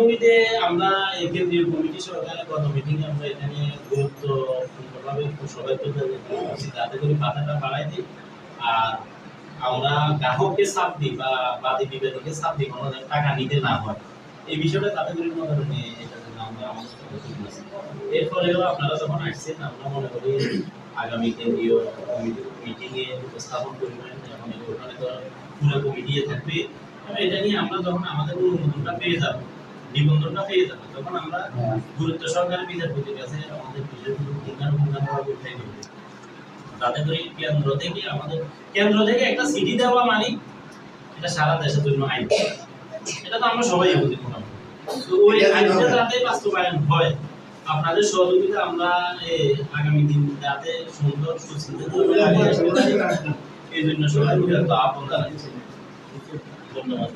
কমিটিতে আমরা এই কেন্দ্রীয় কমিটি সহকারে গত মিটিংয়ে আমরা এটা নিয়ে গুরুত্বপূর্ণভাবে সবাইকে যাতে করে বাধাটা বাড়াই দিই। আর আমরা গ্রাহককে চাপ দিই বা বাদী বিবাদীকে চাপ দিই কোনো টাকা নিতে না হয়, এই বিষয়টা তাদের মনে নিয়ে এটা আমরা আমাদের এর ফলেও আপনারা যখন আসছেন আমরা মনে করি আগামী কেন্দ্রীয় মিটিংয়ে উপস্থাপন করবেন, এবং ওখানে তো পুরো কমিটি থাকবে। এটা নিয়ে আমরা যখন আমাদের অনুমোদনটা পেয়ে যাব, নিবন্ধনটা পেয়ে যাব, তখন আমরা গুরুত্ব সহকারে বিচারপতির কাছে আমাদের বিষয়গুলো পুঙ্খানুপুঙ্খানুভাবে উঠাই দেব, যাতে করে কেন্দ্র থেকে একটা সিটি দেওয়া মানে এটা সারা দেশের জন্য আইন। এটা তো আমরা সবাই বুঝি মোটামুটি। তো ওই আইনটা যাতে বাস্তবায়ন হয়, আপনাদের সহযোগিতা আমরা আগামী দিন যাতে সুন্দর সুচিন্তিত এই জন্য সবাই আহ্বান জানাচ্ছি। ধন্যবাদ।